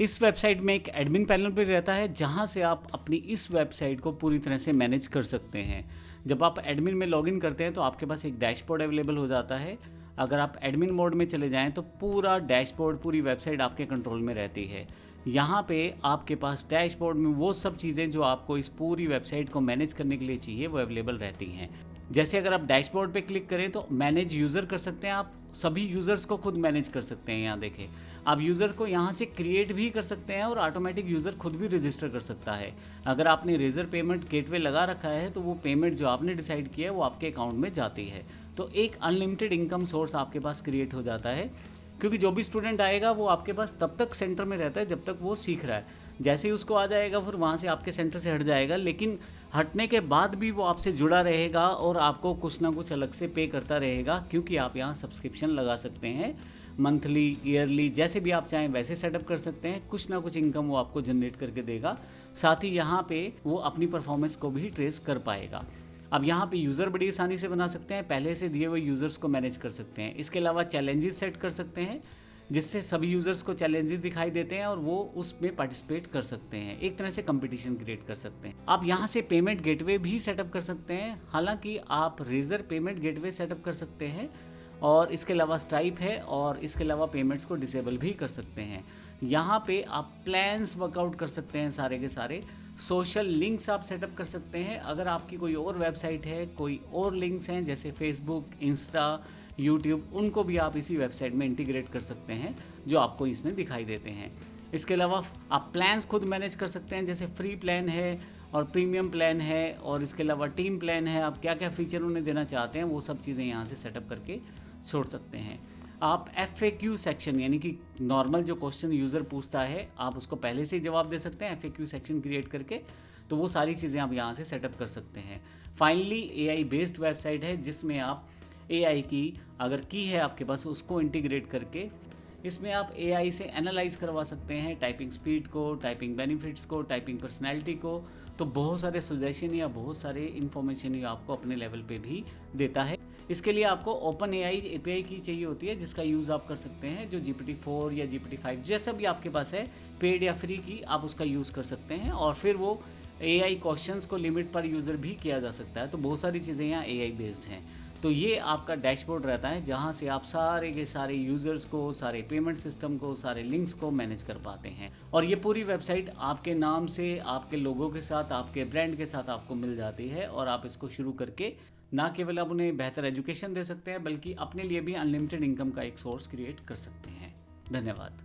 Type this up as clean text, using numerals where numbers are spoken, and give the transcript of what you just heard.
इस वेबसाइट में एक एडमिन पैनल भी रहता है जहां से आप अपनी इस वेबसाइट को पूरी तरह से मैनेज कर सकते हैं। जब आप एडमिन में लॉगिन करते हैं तो आपके पास एक डैशबोर्ड अवेलेबल हो जाता है। अगर आप एडमिन मोड में चले जाएं तो पूरा डैशबोर्ड, पूरी वेबसाइट आपके कंट्रोल में रहती है। यहाँ पे आपके पास डैशबोर्ड में वो सब चीज़ें जो आपको इस पूरी वेबसाइट को मैनेज करने के लिए चाहिए वो अवेलेबल रहती हैं। जैसे अगर आप डैशबोर्ड पे क्लिक करें तो मैनेज यूज़र कर सकते हैं, आप सभी यूज़र्स को खुद मैनेज कर सकते हैं। यहाँ देखें, आप यूज़र को यहाँ से क्रिएट भी कर सकते हैं और ऑटोमेटिक यूज़र खुद भी रजिस्टर कर सकता है। अगर आपने रेजर पेमेंट गेटवे लगा रखा है तो वो पेमेंट जो आपने डिसाइड किया है वो आपके अकाउंट में जाती है। तो एक अनलिमिटेड इनकम सोर्स आपके पास क्रिएट हो जाता है, क्योंकि जो भी स्टूडेंट आएगा वो आपके पास तब तक सेंटर में रहता है जब तक वो सीख रहा है। जैसे ही उसको आ जाएगा फिर वहाँ से आपके सेंटर से हट जाएगा, लेकिन हटने के बाद भी वो आपसे जुड़ा रहेगा और आपको कुछ ना कुछ अलग से पे करता रहेगा, क्योंकि आप यहाँ सब्सक्रिप्शन लगा सकते हैं, मंथली, ईयरली, जैसे भी आप चाहें वैसे सेटअप कर सकते हैं। कुछ ना कुछ इनकम वो आपको जनरेट करके देगा। साथ ही यहाँ पे वो अपनी परफॉर्मेंस को भी ट्रेस कर पाएगा। अब यहाँ पे यूज़र बड़ी आसानी से बना सकते हैं, पहले से दिए हुए यूज़र्स को मैनेज कर सकते हैं। इसके अलावा चैलेंजेस सेट कर सकते हैं जिससे सभी यूज़र्स को चैलेंजेस दिखाई देते हैं और वो उसमें पार्टिसिपेट कर सकते हैं। एक तरह से कंपटीशन क्रिएट कर सकते हैं। आप यहाँ से पेमेंट गेटवे भी सेटअप कर सकते हैं। हालांकि आप रेजर पेमेंट गेटवे सेटअप कर सकते हैं और इसके अलावा स्ट्राइप है, और इसके अलावा पेमेंट्स को डिसेबल भी कर सकते हैं। यहाँ पे आप प्लान्स वर्कआउट कर सकते हैं सारे के सारे। सोशल लिंक्स आप सेटअप कर सकते हैं। अगर आपकी कोई और वेबसाइट है, कोई और लिंक्स हैं जैसे फेसबुक, इंस्टा, यूट्यूब, उनको भी आप इसी वेबसाइट में इंटीग्रेट कर सकते हैं जो आपको इसमें दिखाई देते हैं। इसके अलावा आप प्लान्स खुद मैनेज कर सकते हैं, जैसे फ्री प्लान है और प्रीमियम प्लान है, और इसके अलावा टीम प्लान है। आप क्या क्या फ़ीचर उन्हें देना चाहते हैं वो सब चीज़ें यहाँ से सेटअप करके छोड़ सकते हैं। आप FAQ सेक्शन, यानी कि नॉर्मल जो क्वेश्चन यूज़र पूछता है आप उसको पहले से ही जवाब दे सकते हैं FAQ सेक्शन क्रिएट करके। तो वो सारी चीज़ें आप यहाँ से सेटअप कर सकते हैं। फाइनली AI बेस्ड वेबसाइट है जिसमें आप AI की अगर की है आपके पास उसको इंटीग्रेट करके इसमें आप AI से एनालाइज करवा सकते हैं टाइपिंग स्पीड को, टाइपिंग बेनिफिट्स को, टाइपिंग पर्सनैलिटी को। तो बहुत सारे सजेशन या बहुत सारे इन्फॉर्मेशन ये आपको अपने लेवल पे भी देता है। इसके लिए आपको OpenAI API की चाहिए होती है जिसका यूज़ आप कर सकते हैं, जो GPT-4 या GPT-5 जैसा भी आपके पास है, पेड या फ्री की, आप उसका यूज़ कर सकते हैं। और फिर वो AI क्वेश्चंस को लिमिट पर यूज़र भी किया जा सकता है। तो बहुत सारी चीज़ें यहाँ AI बेस्ड हैं। तो ये आपका डैशबोर्ड रहता है जहाँ से आप सारे के सारे यूज़र्स को, सारे पेमेंट सिस्टम को, सारे लिंक्स को मैनेज कर पाते हैं। और ये पूरी वेबसाइट आपके नाम से, आपके लोगों के साथ, आपके ब्रांड के साथ आपको मिल जाती है। और आप इसको शुरू करके ना केवल आप उन्हें बेहतर एजुकेशन दे सकते हैं बल्कि अपने लिए भी अनलिमिटेड इनकम का एक सोर्स क्रिएट कर सकते हैं। धन्यवाद।